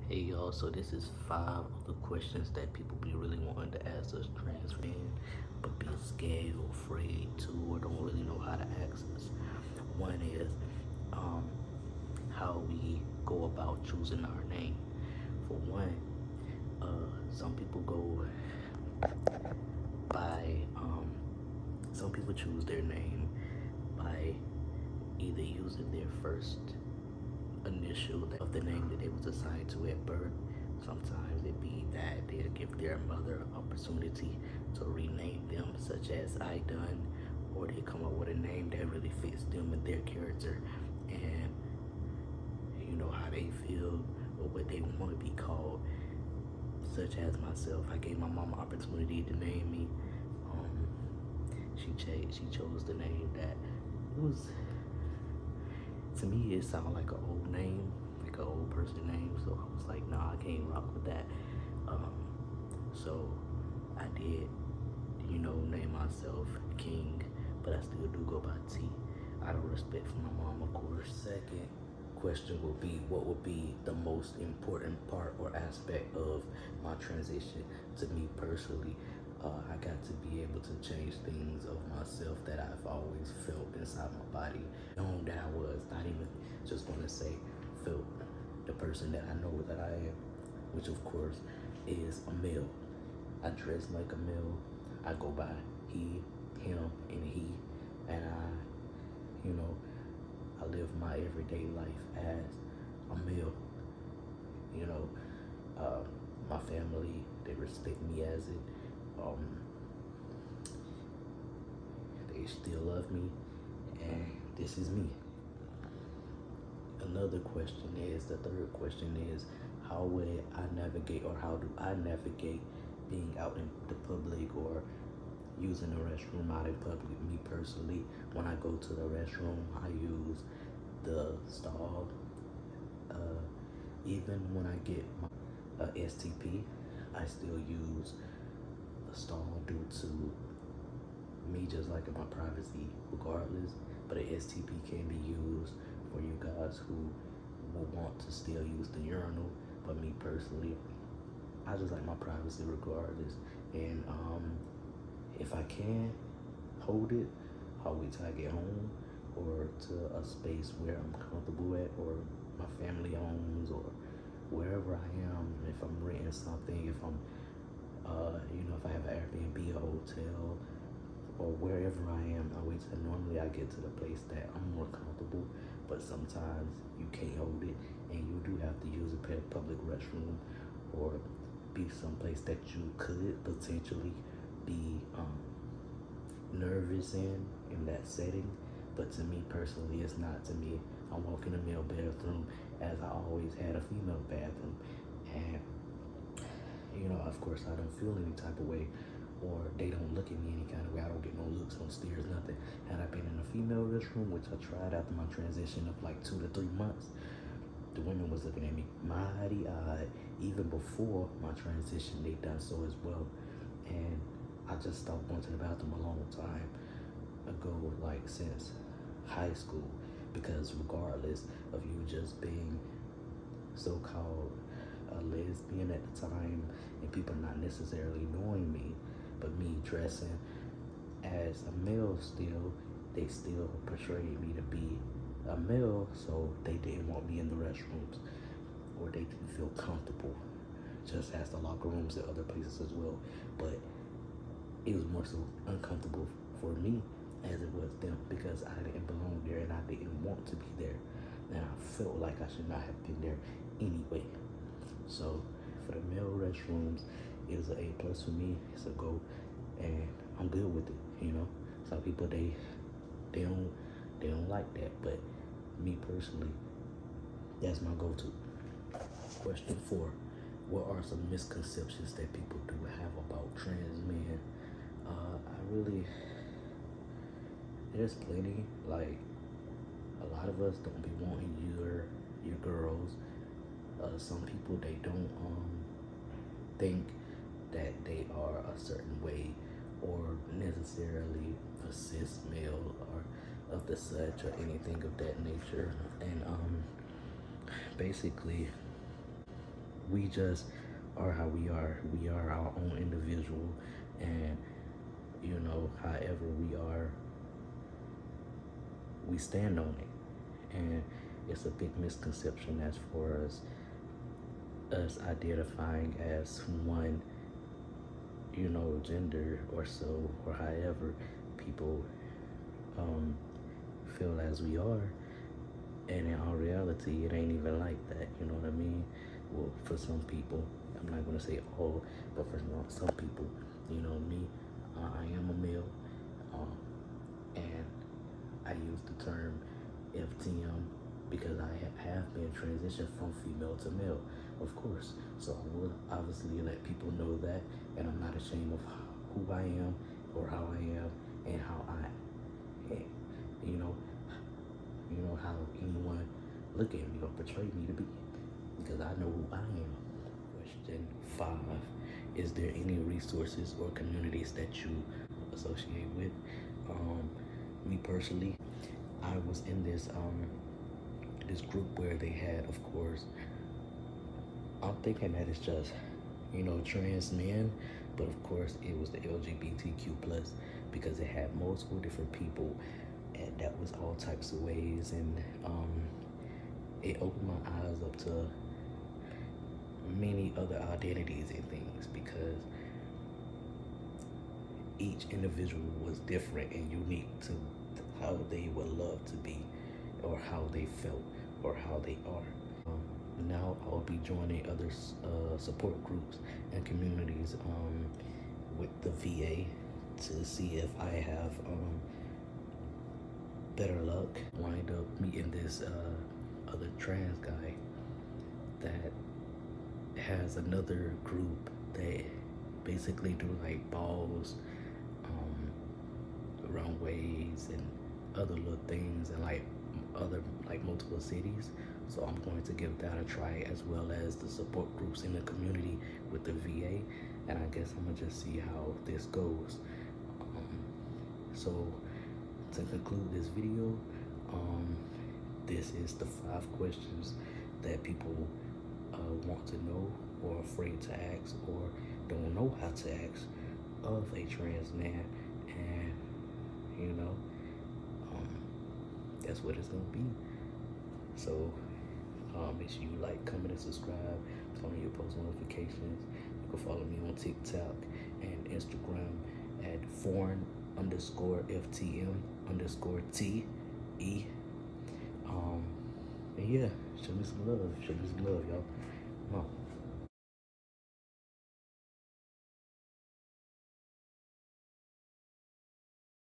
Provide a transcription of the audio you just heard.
Hey y'all, so this is 5 of the questions that people be really wanting to ask us trans men, but be scared or afraid to, or don't really know how to ask us. One is um, how we go about choosing our name. For one, some people go by, some people choose their name by either using their first initial of the name that they was assigned to at birth. Sometimes it be that they'll give their mother opportunity to rename them, such as I done, or they come up with a name that really fits them and their character, and you know how they feel or what they want to be called. Such as myself, I gave my mom an opportunity to name me. She chose the name that it was, to me it sounded like an old name, like an old person name. So I was like, nah, I can't rock with that. Um, so I did, name myself King, but I still do go by T, out of respect for my mom, of course. Second question would be, what would be the most important part or aspect of my transition to me personally? I got to be able to change things of myself that I've always felt inside my body, known that I was, not even just going to say felt, the person that I know that I am, which of course is a male. I dress like a male. I go by he, him, and he, and you know, I live my everyday life as a male. You know, my family, they respect me as it. Um, they still love me, and this is me. Another question is, the third question is, how would I navigate, or how do I navigate being out in the public or using the restroom out in public? Me personally, when I go to the restroom, I use the stall. Even when I get my STP, I still use the stall due to me just liking my privacy regardless. But an STP can be used for you guys who will want to still use the urinal. But me personally, I just like my privacy regardless. And if I can hold it, I'll wait till I get home or to a space where I'm comfortable at, or my family owns, or wherever I am. If I'm renting something, if I'm, if I have an Airbnb, a hotel, or wherever I am, I wait till normally I get to the place that I'm more comfortable. But sometimes you can't hold it, and you do have to use a public restroom, or be someplace that you could potentially be nervous in that setting. But to me personally, it's not. To me, I walk in a male bathroom as I always had a female bathroom, and of course I don't feel any type of way, or they don't look at me any kind of way. I don't get no looks, no stares, nothing. Had I been in a female restroom, which I tried after my transition of like 2 to 3 months, the women was looking at me mighty odd. Even before my transition, they done so as well. And I just stopped going to the bathroom a long time ago, like since high school, because regardless of you just being so-called a lesbian at the time, and people not necessarily knowing me, but me dressing as a male still, they still portrayed me to be a male, so they didn't want me in the restrooms, or they didn't feel comfortable, just as the locker rooms at other places as well. But it was more so uncomfortable for me as it was them, because I didn't belong there and I didn't want to be there, and I felt like I should not have been there anyway. So for the male restrooms, it was an A plus for me. It's a go, and I'm good with it. Some people they don't like that, but me personally, that's my go-to. Question 4: what are some misconceptions that people do have about trans men? There's plenty. Like, a lot of us don't be wanting your girls. Some people, they don't think that they are a certain way, or necessarily a cis male or of the such, or anything of that nature. And basically, we just are how we are. We are our own individual, and you know, however we are, we stand on it. And it's a big misconception as far as us identifying as one, you know, gender or so, or however people feel as we are. And in all reality, it ain't even like that. You know what I mean? Well, for some people, I'm not gonna say all, but for some people, you know me, I am a male, and I use the term FTM because I have been transitioned from female to male, of course. So I will obviously let people know that, and I'm not ashamed of who I am or how I am and how I, you know, how anyone look at me or portray me to be, because I know who I am. Question 5, is there any resources or communities that you associate with? Me personally, I was in this this group where they had, of course, I'm thinking that it's just, you know, trans men, but of course it was the LGBTQ plus, because it had multiple different people, and that was all types of ways, and it opened my eyes up to many other identities and things, because each individual was different and unique to how they would love to be, or how they felt, or how they are. Now I'll be joining other support groups and communities with the VA to see if I have better luck. Wind up meeting this other trans guy that has another group that basically do like balls, runways, and other little things, and like other like multiple cities. So I'm going to give that a try, as well as the support groups in the community with the VA, and I guess I'm gonna just see how this goes. So to conclude this video, this is the 5 questions that people want to know, or afraid to ask, or don't know how to ask of a trans man, and you know, that's what it's gonna be. So make sure you like, comment, and subscribe. Turn on your post notifications. You can follow me on TikTok and Instagram at foreign_FTM_TE. And yeah, show me some love, y'all.